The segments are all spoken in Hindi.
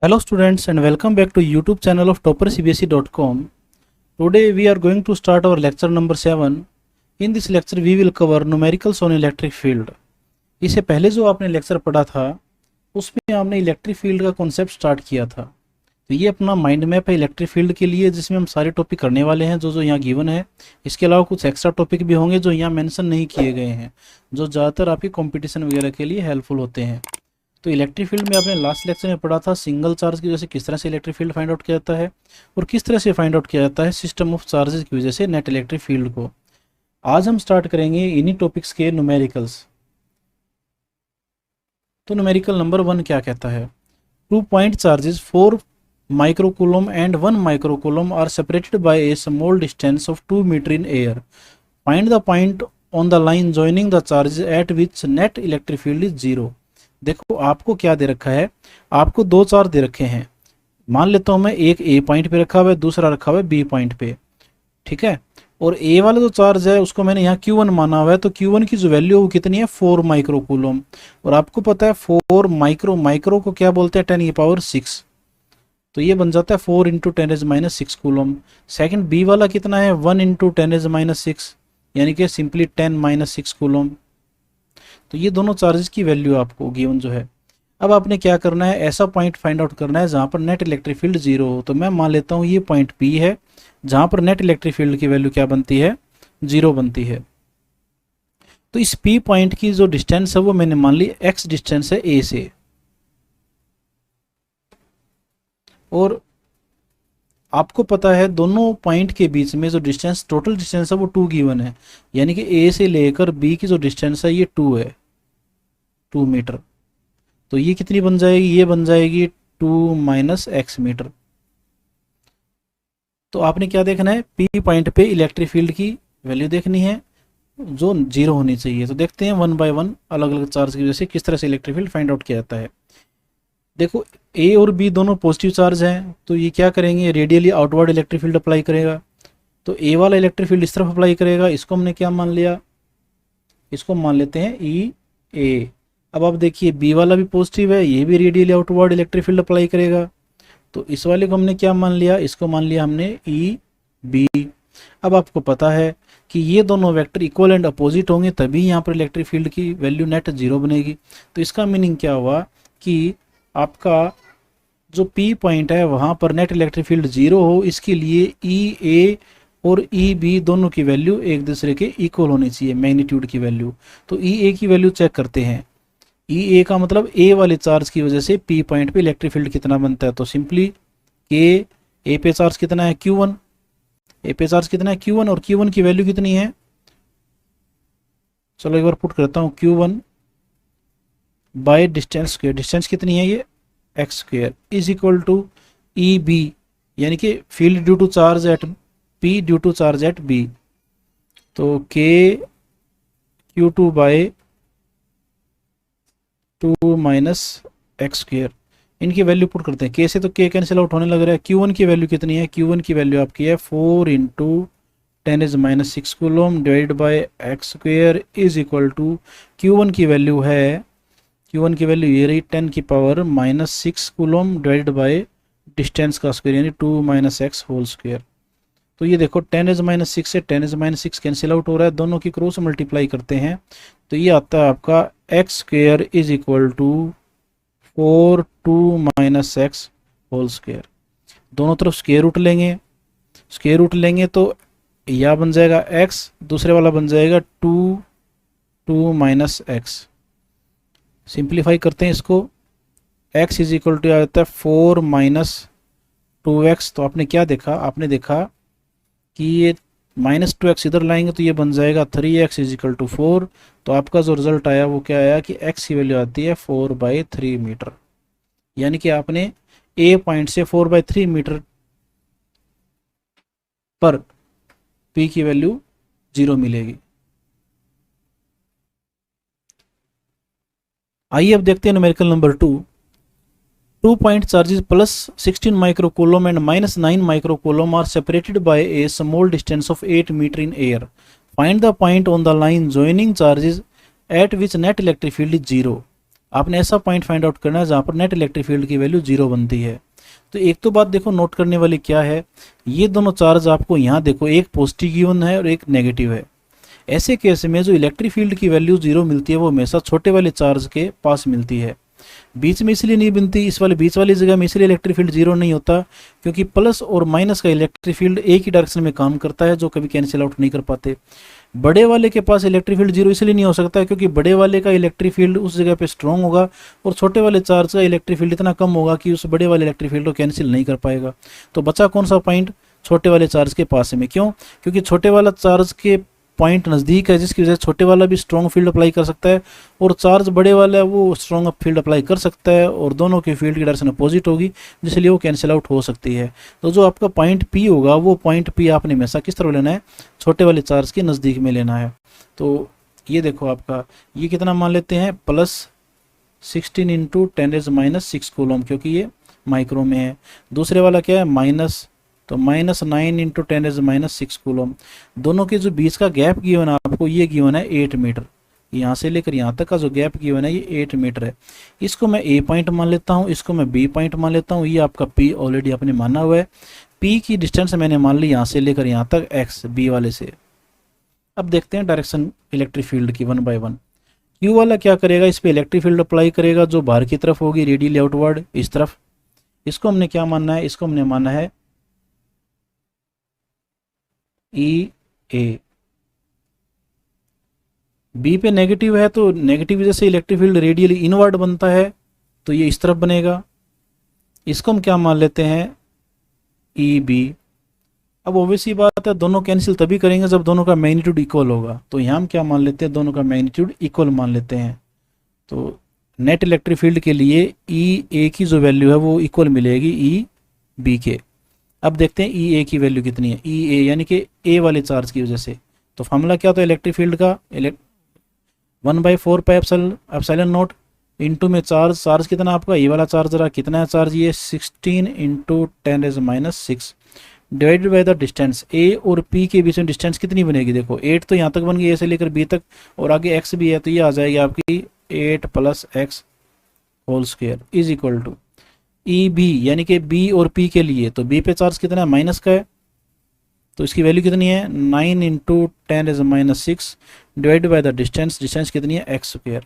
Hello students and welcome back to YouTube channel of toppercbse.com. Today we are going to start our lecture number 7. In this lecture we will cover numericals on electric field. इससे पहले जो आपने लेक्चर पढ़ा था उसमें आपने इलेक्ट्रिक फील्ड का कॉन्सेप्ट स्टार्ट किया था। तो ये अपना माइंड मैप है इलेक्ट्रिक फील्ड के लिए, जिसमें हम सारे टॉपिक करने वाले हैं जो यहाँ गिवन है। इसके अलावा कुछ एक्स्ट्रा टॉपिक भी होंगे जो यहाँ मेंशन नहीं किए गए हैं, जो ज़्यादातर आपके कंपटीशन वगैरह के लिए हेल्पफुल होते हैं। तो इलेक्ट्रिक फील्ड में आपने लास्ट लेक्चर में पढ़ा था सिंगल चार्ज की वजह से किस तरह से इलेक्ट्रिक फील्ड फाइंड आउट किया जाता है और किस तरह से फाइंड आउट किया जाता है सिस्टम ऑफ चार्जेस की वजह से नेट इलेक्ट्रिक फील्ड को। आज हम स्टार्ट करेंगे इन्हीं टॉपिक्स के न्यूमेरिकल्स। तो न्यूमेरिकल नंबर 1 क्या कहता है? 2 point charges 4 microcoulomb and 1 microcoulomb are separated by a small distance of 2 meter in air. Find the point on the line joining the charges at which net electric field is 0. देखो आपको क्या दे रखा है, आपको दो चार्ज दे रखे हैं। मान लेता हूं मैं एक ए पॉइंट पे रखा हुआ है, दूसरा रखा हुआ है बी पॉइंट पे, ठीक है। और ए वाला जो चार्ज है उसको मैंने यहाँ Q1 माना हुआ है, तो Q1 की जो वैल्यू है वो कितनी है 4 माइक्रोकूलम। और आपको पता है 4 माइक्रो को क्या बोलते हैं 10⁻⁶, तो ये बन जाता है 4 × 10⁻⁶ कूलम। सेकंड बी वाला कितना है 1 × 10⁻⁶, यानी कि सिंपली 10⁻⁶ कूलम। तो ये दोनों चार्जेस की वैल्यू आपको गिवन जो है। अब आपने क्या करना है, ऐसा पॉइंट फाइंड आउट करना है जहाँ पर नेट इलेक्ट्रिक फील्ड 0 हो। तो मैं मान लेता हूँ ये पॉइंट P है जहाँ पर नेट इलेक्ट्रिक फील्ड की वैल्यू क्या बनती है 0 बनती है। तो इस P पॉइंट की जो डिस्टेंस है वो मैंने मान ली x डिस्टेंस है A से, और आपको पता है दोनों पॉइंट के बीच में जो डिस्टेंस टोटल डिस्टेंस है वो 2 गिवन है, यानी कि A से लेकर B की जो डिस्टेंस है ये 2 है, 2 मीटर। तो ये कितनी बन जाएगी, ये बन जाएगी 2 - x मीटर। तो आपने क्या देखना है, P पॉइंट पे इलेक्ट्रिक फील्ड की वैल्यू देखनी है जो 0 होनी चाहिए। तो देखते हैं 1 बाय 1 अलग अलग चार्ज की वजह से किस तरह से इलेक्ट्रिक फील्ड फाइंड आउट किया जाता है। देखो A और B दोनों पॉजिटिव चार्ज हैं, तो ये क्या करेंगे radially outward electric field apply करेगा। तो A वाला इलेक्ट्रिक फील्ड इस तरफ अप्लाई करेगा, इसको हमने क्या मान लिया, इसको मान लेते हैं EA। अब आप देखिए B वाला भी पॉजिटिव है, ये भी radially outward electric field apply करेगा। तो इस वाले को हमने क्या मान लिया, इसको मान लिया हमने EB। अब आपको पता है कि ये दोनों वेक्टर इक्वल एंड अपोजिट होंगे तभी यहाँ पर इलेक्ट्रिक फील्ड की वैल्यू नेट 0 बनेगी। तो इसका मीनिंग क्या हुआ कि आपका जो P पॉइंट है वहाँ पर नेट इलेक्ट्रिक फील्ड 0 हो, इसके लिए EA और EB दोनों की वैल्यू एक दूसरे के इक्वल होनी चाहिए मैग्नीट्यूड की वैल्यू। तो EA की वैल्यू चेक करते हैं। EA का मतलब A वाले चार्ज की वजह से P पॉइंट पे इलेक्ट्रिक फील्ड कितना बनता है, तो सिंपली K A पे चार्ज कितना है Q1, A पे चार्ज कितना है Q1, और Q1 की वैल्यू कितनी है, चलो एक बार पुट करता हूँ, Q1 by distance square, distance कितनी है ये x square is equal to EB, यानी कि field due to charge at P due to charge at B। तो K Q2 by 2 - x square, इनकी वैल्यू पुट करते हैं। K से तो K कैंसिल आउट होने लग रहा है। Q1 की वैल्यू कितनी है, Q1 की वैल्यू आपकी है 4 × 10⁻⁶ coulomb divide by x square is equal to Q1 की वैल्यू है, Q1 की वैल्यू ये रही 10⁻⁶ कूलम डिवाइड बाय डिस्टेंस का स्क्वायर यानी 2 - x होल स्क्वायर। तो ये देखो 10⁻⁶ से 10⁻⁶ कैंसिल आउट हो रहा है, दोनों की क्रॉस मल्टीप्लाई करते हैं तो ये आता है आपका x square is equal to 4 2 - x whole square. दोनों तरफ स्क्वायर रूट लेंगे, स्क्वायर रूट लेंगे तो यह बन जाएगा x, दूसरे वाला बन जाएगा 2 2 - x। सिंप्लीफाई करते हैं इसको, x इज इक्वल टू आ जाता है 4 - 2x। तो आपने क्या देखा, आपने देखा कि ये -2x इधर लाएंगे तो ये बन जाएगा 3x इज इक्वल टू 4। तो आपका जो रिजल्ट आया वो क्या आया कि x की वैल्यू आती है 4/3 मीटर, यानी कि आपने A पॉइंट से 4/3 मीटर पर P की वैल्यू 0 मिलेगी। आइए अब देखते हैं numerical number 2। 2 point charges plus 16 microcoulomb and -9 microcoulomb are separated by a small distance of 8 meter in air. Find the point on the line joining charges at which net electric field is 0. आपने ऐसा पॉइंट फाइंड आउट करना है जहाँ पर नेट इलेक्ट्रिक फील्ड की वैल्यू 0 बनती है। तो एक तो बात देखो नोट करने वाली क्या है, ये दोनों चार्ज आपको यहाँ देखो, एक पॉजिटिव गिवन है और एक नेगेटिव है। ऐसे केस में जो इलेक्ट्रिक फील्ड की वैल्यू 0 मिलती है वो हमेशा छोटे वाले चार्ज के पास मिलती है। बीच में इसलिए नहीं बनती, इस वाले बीच वाली जगह में इसलिए इलेक्ट्रिक फील्ड 0 नहीं होता क्योंकि प्लस और माइनस का इलेक्ट्रिक फील्ड एक ही डायरेक्शन में काम करता है, जो कभी कैंसिल आउट नहीं कर पाते। बड़े वाले के पास इलेक्ट्रिक फील्ड 0 इसलिए नहीं हो सकता है क्योंकि बड़े वाले का इलेक्ट्रिक फील्ड उस जगह पे स्ट्रॉन्ग होगा और छोटे वाले चार्ज का इलेक्ट्रिक फील्ड इतना कम होगा कि उस बड़े वाले इलेक्ट्रिक फील्ड को कैंसिल नहीं कर पाएगा। तो बचा कौन सा पॉइंट, छोटे वाले चार्ज के पास में। क्यों? क्योंकि छोटे वाला चार्ज के पॉइंट नज़दीक है, जिसकी वजह से छोटे वाला भी स्ट्रॉन्ग फील्ड अप्लाई कर सकता है और चार्ज बड़े वाला है वो स्ट्रॉन्ग फील्ड अप्लाई कर सकता है, और दोनों की फील्ड की डायरेक्शन अपोजिट होगी, जिसलिए वो कैंसिल आउट हो सकती है। तो जो आपका पॉइंट पी होगा वो पॉइंट पी आपने हमेशा किस तरफ लेना है, छोटे वाले चार्ज के नज़दीक में लेना है। तो ये देखो आपका ये कितना मान लेते हैं, +16 × 10⁻⁶ कूलम, क्योंकि ये माइक्रो में है। दूसरे वाला क्या है, माइनस, तो -9 × 10⁻⁶ कूलम। दोनों के जो बीच का गैप गिवन है आपको, ये गिवन है 8 मीटर। यहाँ से लेकर यहाँ तक का जो गैप गिवन है ये 8 मीटर है। इसको मैं ए पॉइंट मान लेता हूँ, इसको मैं बी पॉइंट मान लेता हूँ। ये आपका पी ऑलरेडी आपने माना हुआ है। पी की डिस्टेंस मैंने मान ली यहाँ से लेकर यहाँ तक एक्स, बी वाले से। अब देखते हैं डायरेक्शन इलेक्ट्रिक फील्ड की 1 बाय 1। क्यू वाला क्या करेगा, इस पर इलेक्ट्रिक फील्ड अप्लाई करेगा जो बाहर की तरफ होगी, रेडियली आउटवर्ड इस तरफ। इसको हमने क्या मानना है, इसको हमने माना है ई ए। बी पे नेगेटिव है तो नेगेटिव वजह से इलेक्ट्रिक फील्ड रेडियली इनवर्ड बनता है, तो ये इस तरफ बनेगा। इसको हम क्या मान लेते हैं, ई बी। अब ओब्वियसली बात है दोनों कैंसिल तभी करेंगे जब दोनों का मैग्नीट्यूड इक्वल होगा, तो यहाँ हम क्या मान लेते हैं, दोनों का मैग्नीट्यूड इक्वल मान लेते हैं। तो नेट इलेक्ट्रिक फील्ड के लिए ई ए की जो वैल्यू है वो इक्वल मिलेगी ई बी के। अब देखते हैं ई ए की वैल्यू कितनी है, ई ए यानी कि ए वाले चार्ज की वजह से। तो फॉर्मूला क्या होता है इलेक्ट्रिक फील्ड का, 1/4πε0 इंटू में चार्ज कितना आपका, ये वाला चार्ज रहा, कितना है चार्ज, ये 16 × 10⁻⁶ डिवाइडेड बाय द डिस्टेंस। ए और पी के बीच में डिस्टेंस कितनी बनेगी, देखो 8 तो यहाँ तक बन गई, ए से लेकर बी तक, और आगे एक्स भी है, तो ये आ जाएगी आपकी 8 + x² is equal to E B, यानी कि बी और पी के लिए। तो बी पे चार्ज कितना है, माइनस का है, तो इसकी वैल्यू कितनी है, 9 × 10⁻⁶ divide by the distance. Distance कितनी है, x²।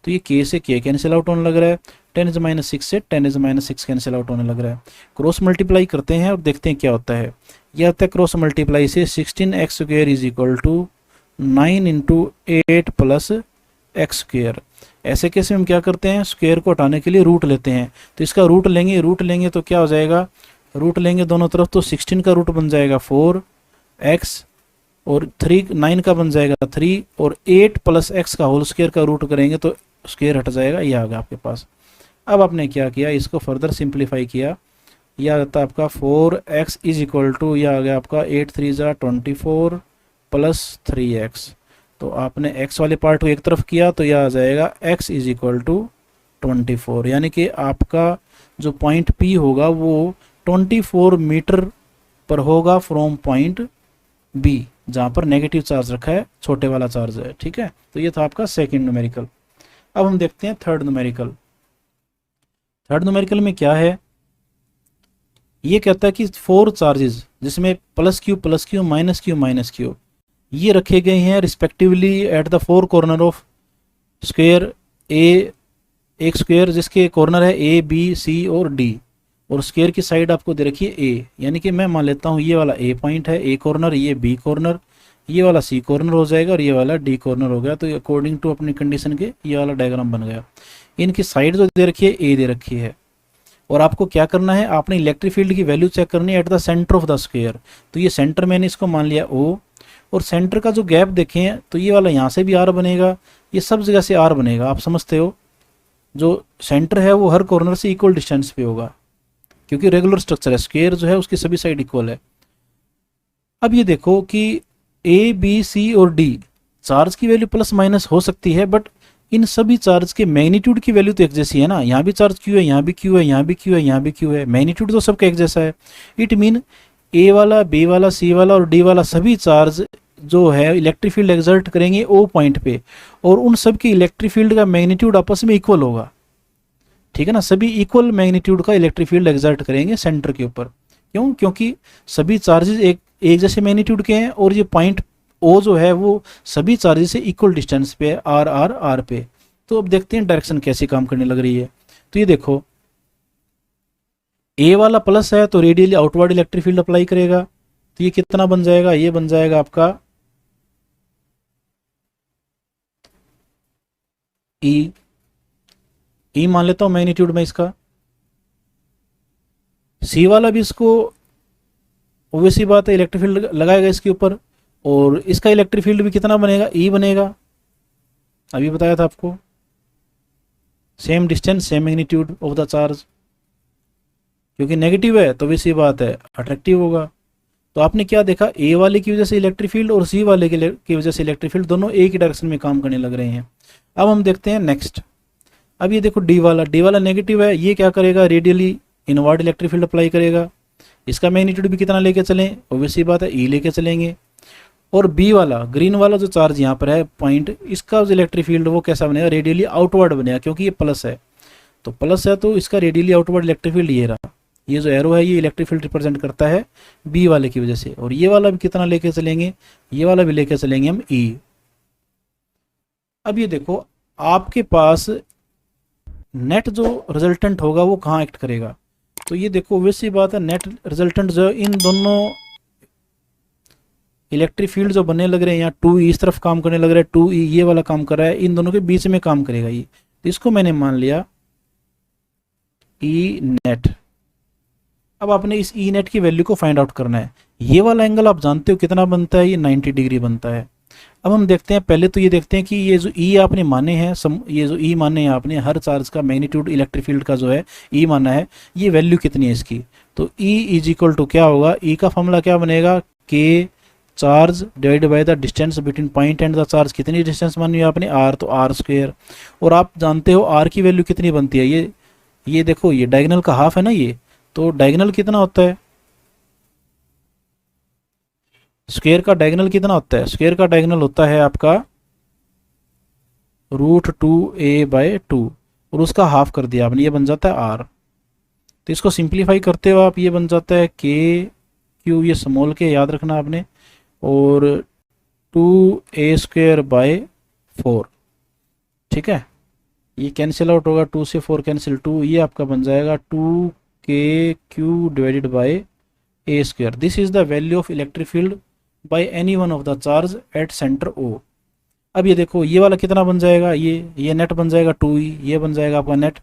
तो ये k से k कैंसिल आउट होने लग रहा है, 10⁻⁶ से 10⁻⁶ कैंसिल आउट होने लग रहा है। क्रॉस मल्टीप्लाई करते हैं और देखते हैं क्या होता है। यह आता है क्रॉस मल्टीप्लाई से 16x² is equal to 9 × 8 + x²। ऐसे केस में हम क्या करते हैं, स्क्वायर को हटाने के लिए रूट लेते हैं। तो इसका रूट लेंगे तो क्या हो जाएगा, रूट लेंगे दोनों तरफ, तो 16 का रूट बन जाएगा 4x, और 9 का बन जाएगा 3, और 8 + x का होल स्क्वायर का रूट करेंगे तो स्क्वायर हट जाएगा, ये आ गया आपके पास। अब आपने क्या किया, इसको फर्दर सिंप्लीफाई किया, यह आता है आपका 4x इज इक्वल टू, यह आ गया आपका 8 × 3 = 24 + 3x। तो आपने x वाले पार्ट को एक तरफ किया तो यह आ जाएगा x इज इक्वल टू 24, यानी कि आपका जो पॉइंट P होगा वो 24 मीटर पर होगा फ्रॉम पॉइंट B, जहाँ पर नेगेटिव चार्ज रखा है, छोटे वाला चार्ज है। ठीक है, तो ये था आपका सेकंड न्यूमेरिकल। अब हम देखते हैं थर्ड न्यूमेरिकल। थर्ड न्यूमेरिकल में क्या है, ये कहता है कि 4 चार्जेस जिसमें +q -q ये रखे गए हैं respectively at the 4 corner of square a, एक स्क्वायर जिसके कॉर्नर है A B C और D, और स्क्वायर की साइड आपको दे रखी है A, यानी कि मैं मान लेता हूँ ये वाला A पॉइंट है, A कॉर्नर, ये B कॉर्नर, ये वाला C कॉर्नर हो जाएगा और ये वाला D कॉर्नर हो गया। तो अकॉर्डिंग टू अपनी कंडीशन के ये वाला डायग्राम बन गया। इनकी साइड जो दे रखी है A दे रखी है, और आपको क्या करना है, आपने इलेक्ट्रिक फील्ड की वैल्यू चेक करनी है at the centre of the square. तो ये सेंटर मैंने इसको मान लिया O, और सेंटर का जो गैप देखें तो ये वाला यहाँ से भी R बनेगा, ये सब जगह से R बनेगा। आप समझते हो, जो सेंटर है वो हर कॉर्नर से इक्वल डिस्टेंस पे होगा, क्योंकि रेगुलर स्ट्रक्चर है, स्क्वायर जो है उसकी सभी साइड इक्वल है। अब ये देखो कि A B C और D चार्ज की वैल्यू ± हो सकती है, बट इन सभी चार्ज के मैग्नीट्यूड की वैल्यू तो एक जैसी है ना। यहाँ भी चार्ज Q है, यहाँ भी Q है, यहाँ भी Q है, यहाँ भी Q है, मैग्नीट्यूड तो सबका एक जैसा है। इट मीन A वाला, B वाला, C वाला और D वाला सभी चार्ज जो है इलेक्ट्रिक फील्ड एक्सर्ट करेंगे ओ पॉइंट पे, और उन सब की इलेक्ट्रिक फील्ड का मैग्नीट्यूड आपस में इक्वल होगा, ठीक है ना। सभी इक्वल मैग्नीट्यूड का इलेक्ट्रिक फील्ड एक्सर्ट करेंगे सेंटर के ऊपर। क्यों? क्योंकि सभी चार्जेस एक जैसे मैग्नीट्यूड के हैं, और ये पॉइंट ओ जो है वो सभी चार्जेस से इक्वल डिस्टेंस पे है, आर आर आर पे। तो अब देखते हैं डायरेक्शन कैसे काम करने लग रही है। तो ये देखो, ए वाला प्लस है तो radially outward electric field apply करेगा। तो ये कितना बन जाएगा? ये बन जाएगा आपका ई। ई मान लेता हूं मैग्नीट्यूड में इसका। सी वाला भी इसको ओबवियसली बात है इलेक्ट्रिक फील्ड लगाएगा इसके ऊपर, और इसका इलेक्ट्रिक फील्ड भी कितना बनेगा? ई बनेगा। अभी बताया था आपको, same distance same magnitude of the charge, क्योंकि नेगेटिव है तो वैसी बात है अट्रैक्टिव होगा। तो आपने क्या देखा, ए वाले की वजह से इलेक्ट्रिक फील्ड और सी वाले की वजह से इलेक्ट्रिक फील्ड दोनों एक ही डायरेक्शन में काम करने लग रहे हैं। अब हम देखते हैं नेक्स्ट। अब ये देखो डी वाला नेगेटिव है, ये क्या करेगा? Radially inward electric field apply करेगा। इसका मैग्नीट्यूड भी कितना लेके चलें? ऑब्वियसली बात है ई लेके चलेंगे। और बी वाला ग्रीन वाला जो चार्ज यहाँ पर है पॉइंट, इसका जो इलेक्ट्रिक फील्ड वो कैसा बनेगा? रेडियली आउटवर्ड बनेगा, क्योंकि ये प्लस है। तो प्लस है तो इसका रेडियली आउटवर्ड इलेक्ट्रिक फील्ड ये रहा। ये जो एरो है ये इलेक्ट्रिक फील्ड रिप्रेजेंट करता है बी वाले की वजह से। और ये वाला भी कितना लेके चलेंगे? ये वाला भी लेके चलेंगे हम ई। अब ये देखो, आपके पास नेट जो रिजल्टेंट होगा वो कहाँ एक्ट करेगा? तो ये देखो वैसी बात है, नेट रिजल्टेंट जो इन दोनों इलेक्ट्रिक फील्ड जो बनने लग रहे हैं, यहाँ 2E इस तरफ काम करने लग रहा है, 2E ये वाला काम कर रहा है, इन दोनों के बीच में काम करेगा ये। तो इसको मैंने मान लिया ई नेट। अब आपने इस ई नेट की वैल्यू को फाइंड आउट करना है। ये वाला एंगल आप जानते हो कितना बनता है? ये 90 डिग्री बनता है। अब हम देखते हैं, पहले तो ये देखते हैं कि ये जो ई आपने माने हैं, ये जो ई माने हैं आपने, हर चार्ज का मैग्नीट्यूड इलेक्ट्रिक फील्ड का जो है ई माना है, ये वैल्यू कितनी है इसकी? तो ई इज इक्वल टू क्या होगा? ई का फॉर्मूला क्या बनेगा? के charge divide by the distance between point and the charge. कितनी डिस्टेंस मानी है आपने? आर, तो आर स्क्वायर। और आप जानते हो आर की वैल्यू कितनी बनती है? ये देखो, ये डायगोनल का हाफ है ना ये, तो डायगोनल कितना होता है? स्क्वायर का डायगोनल कितना होता है? स्क्वायर का डायगोनल होता है आपका √2a/2, और उसका हाफ कर दिया आपने, ये बन जाता है आर। तो इसको सिंप्लीफाई करते हो आप, ये बन जाता है के क्यू, ये स्मॉल के याद रखना आपने, और 2a² / 4। ठीक है, ये कैंसिल आउट होगा, 2 से 4 कैंसिल, 2, ये आपका बन जाएगा 2kq divided by a²। This is the value of electric field by any one of the charge at centre O. अब ये देखो, ये वाला कितना बन जाएगा? ये नेट बन जाएगा 2E, ये बन जाएगा आपका नेट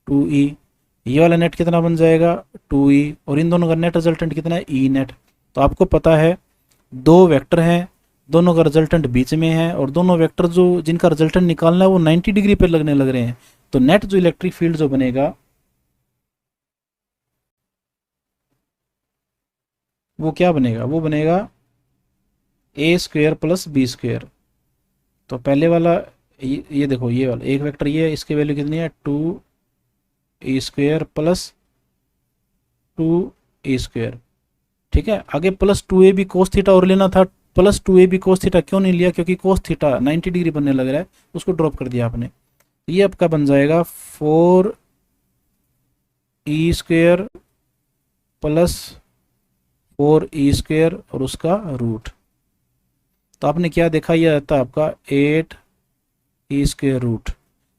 2E। ये वाला नेट कितना बन जाएगा? 2E। और इन दोनों का नेट रिजल्टेंट कितना है? E net. तो आपको पता है दो वेक्टर हैं, दोनों का रिजल्टेंट बीच में है, और दोनों वेक्टर जो जिनका रिजल्टेंट निकालना है वो 90 डिग्री पर लगने लग रहे हैं। तो नेट जो इलेक्ट्रिक फील्ड जो बनेगा वो क्या बनेगा? वो बनेगा a² + b²। तो पहले वाला ये देखो, ये वाला एक वेक्टर ये है, इसकी वैल्यू कितनी है? 2e² + 2e²। ठीक है, आगे +2ab cos थीटा और लेना था, +2ab cos थीटा क्यों नहीं लिया? क्योंकि cos थीटा 90 डिग्री बनने लग रहा है, उसको ड्रॉप कर दिया आपने। ये आपका बन जाएगा 4e² + 4e² और उसका रूट। तो आपने क्या देखा? ये आता है आपका 8e²रूट।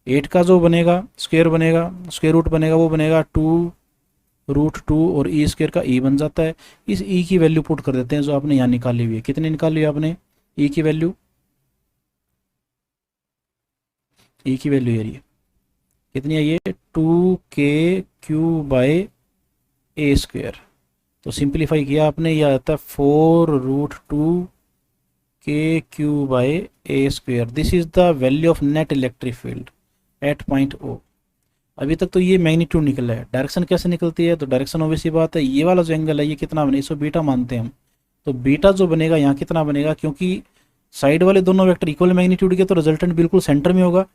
8 का जो बनेगा स्क्वायर बनेगा, स्क्वायर रूट बनेगा, वो बनेगा 2√2, और e² का e बन जाता है। इस e की वैल्यू पुट कर देते हैं जो आपने यहाँ निकाली हुई है। कितनी निकाली है आपने e की वैल्यू? e की वैल्यू ये कितनी है? ये 2kq/a²। तो सिंप्लीफाई किया आपने, यह आता है 4√2kq/a²। This is the value of net electric field at point O. अभी तक तो ये मैग्नीट्यूड निकला है। डायरेक्शन कैसे निकलती है? तो डायरेक्शन ऑब्वियसली बात है, ये वाला जो एंगल है ये कितना बने? इसको बीटा मानते हैं हम। तो बीटा जो बनेगा यहाँ कितना बनेगा? क्योंकि साइड वाले दोनों वेक्टर इक्वल मैग्नीट्यूड के, तो रिजल्टेंट बिल्कुल सेंटर में होगा,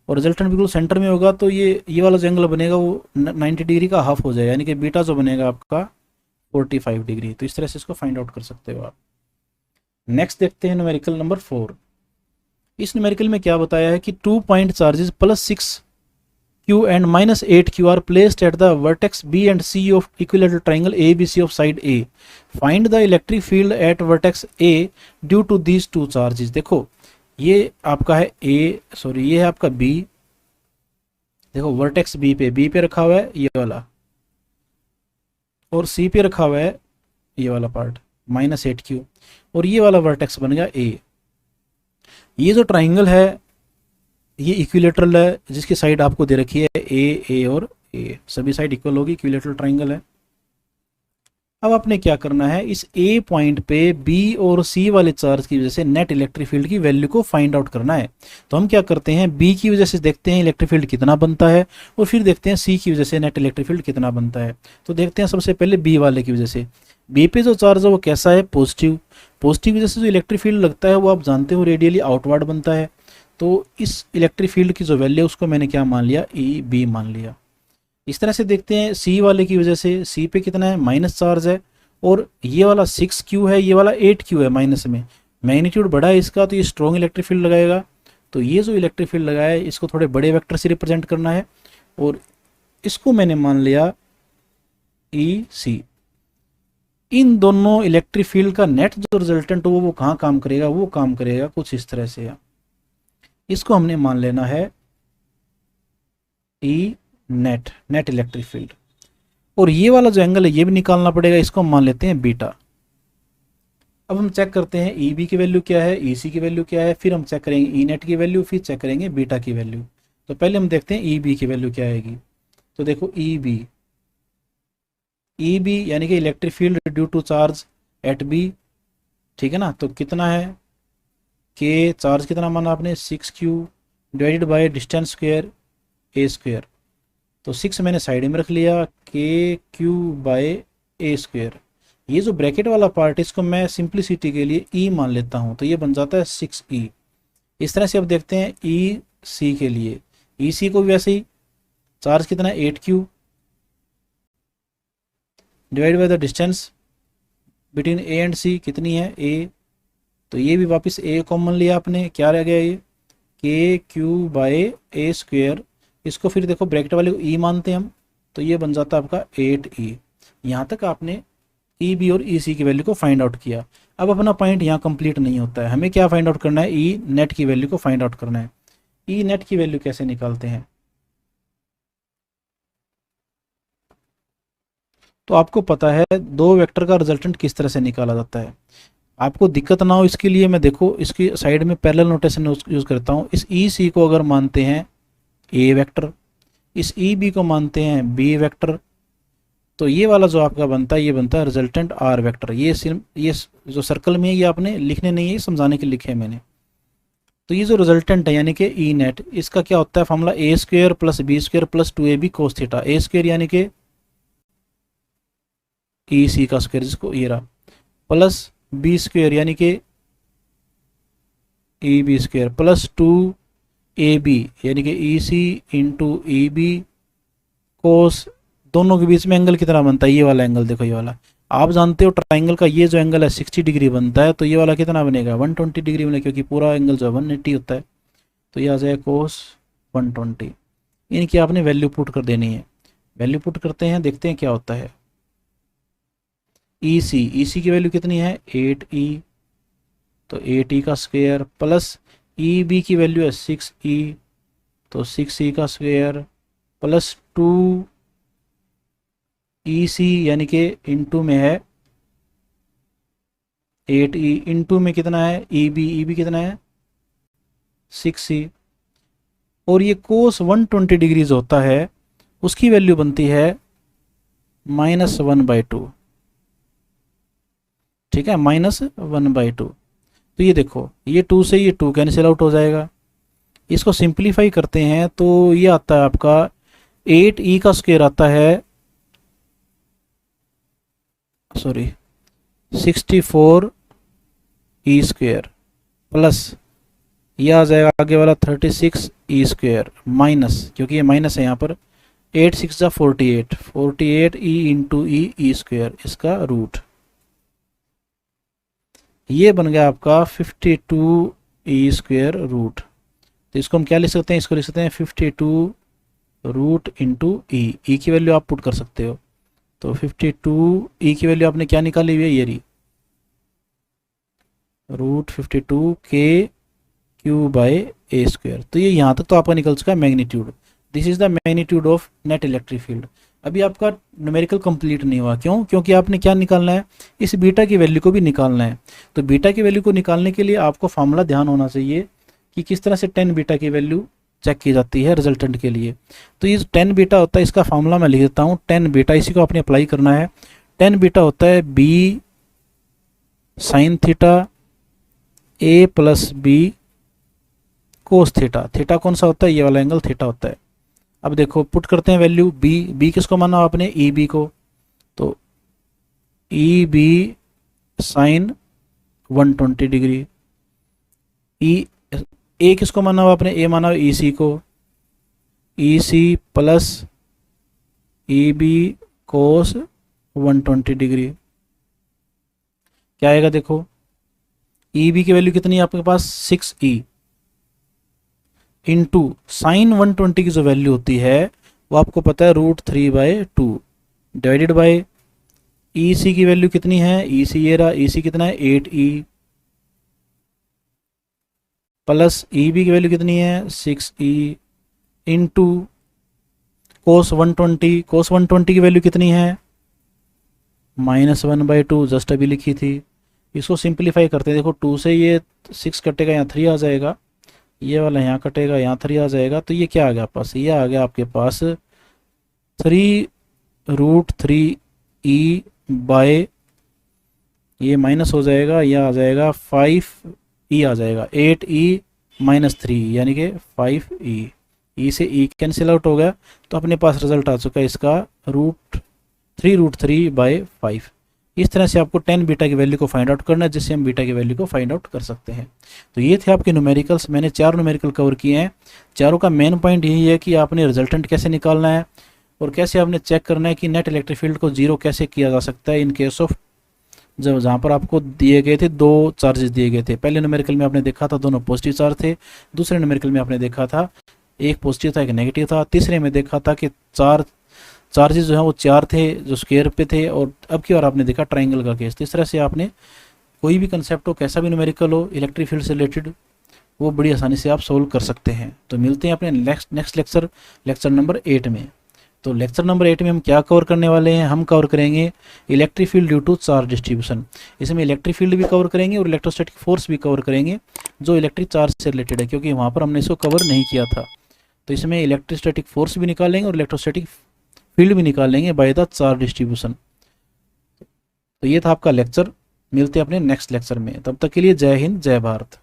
और रिजल्टेंट बिल्कुल सेंटर में होगा तो ये वाला जो एंगल बनेगा वो 90 डिग्री का हाफ हो जाएगा, यानी कि बीटा जो बनेगा आपका 45 डिग्री। तो इस तरह से इसको फाइंड आउट कर सकते हो आप। नेक्स्ट देखते हैं न्यूमेरिकल नंबर 4। इस न्यूमेरिकल में क्या बताया है कि 2 point charges +6q and -8q are placed at the vertex B and C of equilateral triangle ABC of side A. Find the electric field at vertex A due to these two charges। देखो ये आपका है ये है आपका B। देखो वर्टेक्स B पे रखा हुआ है ये वाला, और C पे रखा हुआ है ये वाला पार्ट -8q, और ये वाला वर्टेक्स बन गया A। ये जो ट्राइंगल है ये इक्विलेटरल है, जिसकी साइड आपको दे रखी है ए और ए, सभी साइड इक्वल होगी, इक्विलेटरल ट्राइंगल है। अब आपने क्या करना है, इस ए पॉइंट पे बी और सी वाले चार्ज की वजह से नेट इलेक्ट्रिक फील्ड की वैल्यू को फाइंड आउट करना है। तो हम क्या करते हैं, बी की वजह से देखते हैं इलेक्ट्रिक फील्ड कितना बनता है, और फिर देखते हैं सी की वजह से नेट इलेक्ट्रिक फील्ड कितना बनता है। तो देखते हैं सबसे पहले बी वाले की वजह से। बी पे जो चार्ज है वो कैसा है, पॉजिटिव। पॉजिटिव वजह से जो इलेक्ट्रिक फील्ड लगता है वो आप जानते हो रेडियली आउटवर्ड बनता है। तो इस इलेक्ट्रिक फील्ड की जो वैल्यू है उसको मैंने क्या मान लिया, ई बी मान लिया। इस तरह से देखते हैं सी वाले की वजह से, सी पे कितना है, माइनस चार्ज है, और ये वाला 6q है, ये वाला 8q है माइनस में, मैग्नीट्यूड बड़ा है इसका, तो ये स्ट्रॉन्ग इलेक्ट्रिक फील्ड लगाएगा। तो ये जो इलेक्ट्रिक फील्ड लगाया है इसको थोड़े बड़े वेक्टर से रिप्रेजेंट करना है, और इसको मैंने मान लिया ई सी। इन दोनों इलेक्ट्रिक फील्ड का नेट जो रिजल्टेंट हो वो कहाँ काम करेगा, वो काम करेगा कुछ इस तरह से। इसको हमने मान लेना है ई नेट इलेक्ट्रिक फील्ड। और ये वाला जो एंगल है ये भी निकालना पड़ेगा, इसको हम मान लेते हैं बीटा। अब हम चेक करते हैं ई बी की वैल्यू क्या है, ई सी की वैल्यू क्या है, फिर हम चेक करेंगे ई नेट की वैल्यू, फिर चेक करेंगे बीटा की वैल्यू। तो पहले हम देखते हैं ई बी की वैल्यू क्या आएगी। तो देखो ई बी यानी कि electric field due to charge at B, ठीक है ना। तो कितना है, के चार्ज कितना माना आपने, 6q divided by distance square A square. तो 6 मैंने साइड में रख लिया, के क्यू बाय ए स्क्वायर। ये जो ब्रैकेट वाला पार्ट है इसको मैं सिंप्लिसिटी के लिए ई मान लेता हूँ, तो ये बन जाता है 6e। इस तरह से अब देखते हैं ई सी के लिए, ई सी को भी वैसे ही, चार्ज कितना है 8q divide by the distance between a and c, कितनी है ए। तो ये भी वापस ए कॉमन लिया आपने, क्या रह गया ये, के क्यू बाय ए स्क्वायर। इसको फिर देखो ब्रैकेट वाले को ई मानते हैं हम, तो ये बन जाता है आपका 8e। यहाँ तक आपने ई बी और ई सी की वैल्यू को फाइंड आउट किया। अब अपना पॉइंट यहाँ कंप्लीट नहीं होता है, हमें क्या फाइंड आउट करना है, ई नेट की वैल्यू को फाइंड आउट करना है। ई नेट की वैल्यू कैसे निकालते हैं, तो आपको पता है दो वेक्टर का रिजल्टेंट किस तरह से निकाला जाता है। आपको दिक्कत ना हो इसके लिए मैं देखो इसकी साइड में पैरेलल नोटेशन यूज़ करता हूँ। इस ई सी को अगर मानते हैं ए वेक्टर, इस ई बी को मानते हैं बी वेक्टर, तो ये वाला जो आपका बनता है ये बनता है रिजल्टेंट आर वेक्टर। ये सिर्फ ये जो सर्कल में है ये आपने लिखने नहीं है, समझाने के लिखे हैं मैंने। तो ये जो रिजल्टेंट है यानी कि ई नेट, इसका क्या होता है formula, a square plus b square plus 2ab cos theta. A square यानी कि ई सी का स्क्वायर, जिसको ये रहा, प्लस बी स्क्वायर यानी कि E B square plus 2ab यानी कि ई सी इंटू ई बी कोस, दोनों के बीच में एंगल कितना बनता है, ये वाला एंगल देखो, ये वाला आप जानते हो ट्राइंगल का ये जो एंगल है 60 डिग्री बनता है, तो ये वाला कितना बनेगा 120 डिग्री बनेगा, क्योंकि पूरा एंगल जो है 180 होता है। तो ये आ जाएगा कोस 120। इनकी आपने वैल्यू पुट कर देनी है। वैल्यू पुट करते हैं, देखते हैं क्या होता है। ई सी की वैल्यू कितनी है 8e, तो 8e का स्क्वायर प्लस ई बी की वैल्यू है 6e, तो 6e का स्क्वायर प्लस 2 ई सी यानी कि इनटू में है 8e, इनटू में कितना है ई बी कितना है 6e, और ये कोस 120 डिग्रीज होता है उसकी वैल्यू बनती है -1/2, ठीक है, -1/2। तो ये देखो ये 2 से ये 2 कैंसिल आउट हो जाएगा। इसको सिंप्लीफाई करते हैं तो ये आता है आपका 8e का स्क्वायर आता है 64e स्क्वायर प्लस ये आ जाएगा आगे वाला 36e स्क्वायर माइनस, क्योंकि ये माइनस है यहाँ पर, 8 6 जा 48e इंटू ई स्क्वायर, इसका रूट। ये बन गया आपका 52 e² रूट। तो इसको हम क्या लिख सकते हैं, इसको लिख सकते हैं 52 रूट इंटू ई की वैल्यू आप पुट कर सकते हो। तो 52 ई की वैल्यू आपने क्या निकाली हुई है, ये रही रूट 52 के क्यू बाय ए²। तो ये यहाँ तक तो आपका निकल चुका है magnitude. This is the magnitude of net electric field. अभी आपका न्यूमेरिकल कंप्लीट नहीं हुआ, क्यों? क्योंकि आपने क्या निकालना है, इस बीटा की वैल्यू को भी निकालना है। तो बीटा की वैल्यू को निकालने के लिए आपको फार्मूला ध्यान होना चाहिए कि किस तरह से 10 बीटा की वैल्यू चेक की जाती है रिजल्टेंट के लिए। तो ये 10 बीटा होता है, इसका फार्मूला मैं लिख देता हूँ। 10 बीटा, इसी को आपने अप्लाई करना है। 10 बीटा होता है b sine theta a plus b cos theta. Theta कौन सा होता है, ये वाला एंगल थीटा होता है। अब देखो पुट करते हैं वैल्यू। बी किसको माना आपने, ई बी को। तो ई बी साइन 120 डिग्री। ई ए किसको माना हुआ आपने, ए माना हुआ ई सी को। ई सी प्लस ई बी कोस 120 डिग्री। क्या आएगा देखो, ई बी की वैल्यू कितनी है आपके पास 6e इंटू साइन 120 की जो वैल्यू होती है वो आपको पता है √3/2 डिवाइडेड बाय ई सी की वैल्यू कितनी है, ई सी ये रहा, ई सी कितना है 8e प्लस ई बी की वैल्यू कितनी है 6e इंटू कोस 120। कोस 120 की वैल्यू कितनी है -1/2, जस्ट अभी लिखी थी। इसको सिंप्लीफाई करते हैं। देखो 2 से ये 6 कटेगा, यहाँ 3 आ जाएगा, ये वाला यहाँ कटेगा, यहाँ 3 आ जाएगा। तो ये क्या आ गया आपके पास, ये आ गया आपके पास 3√3e बाय, ये माइनस हो जाएगा, यह आ जाएगा 5e आ जाएगा 8e - 3 यानी कि 5e। ई से ई कैंसिल आउट हो गया, तो अपने पास रिजल्ट आ चुका है इसका √3/5। इस तरह से आपको 10 बीटा की वैल्यू को फाइंड आउट करना है, जिससे हम बीटा की वैल्यू को फाइंड आउट कर सकते हैं। तो ये थे आपके न्यूमेरिकल्स। मैंने 4 न्यूमेरिकल कवर किए हैं। चारों का मेन पॉइंट यही है कि आपने रिजल्टेंट कैसे निकालना है और कैसे आपने चेक करना है कि नेट इलेक्ट्रिक फील्ड को जीरो कैसे किया जा सकता है इन केस ऑफ जब जहाँ पर आपको दिए गए थे 2 चार्जेस दिए गए थे। पहले न्यूमेरिकल में आपने देखा था दोनों पॉजिटिव चार्ज थे, दूसरे न्यूमेरिकल में आपने देखा था एक पॉजिटिव था एक नेगेटिव था, तीसरे में देखा था कि 4 चार्जेस जो हैं वो 4 थे जो स्क्वायर पे थे, और अब की बार आपने देखा ट्राइंगल का केस। तो इस तरह से आपने कोई भी कंसेप्ट हो, कैसा भी न्यूमेरिकल हो इलेक्ट्रिक फील्ड से रिलेटेड, वो बड़ी आसानी से आप सोल्व कर सकते हैं। तो मिलते हैं अपने नेक्स्ट लेक्चर नंबर 8 में। तो लेक्चर नंबर 8 में हम क्या कवर करने वाले हैं, हम कवर करेंगे electric field due to charge distribution. इसमें इलेक्ट्रिक फील्ड भी कवर करेंगे और इलेक्ट्रोस्टैटिक फोर्स भी कवर करेंगे जो इलेक्ट्रिक चार्ज से रिलेटेड है, क्योंकि वहाँ पर हमने इसको कवर नहीं किया था। तो इसमें इलेक्ट्रोस्टैटिक फोर्स भी निकालेंगे और इलेक्ट्रोस्टैटिक फील्ड भी निकालेंगे बाय द चार्ज डिस्ट्रीब्यूशन। तो ये था आपका लेक्चर। मिलते हैं अपने नेक्स्ट लेक्चर में, तब तक के लिए जय हिंद जय भारत।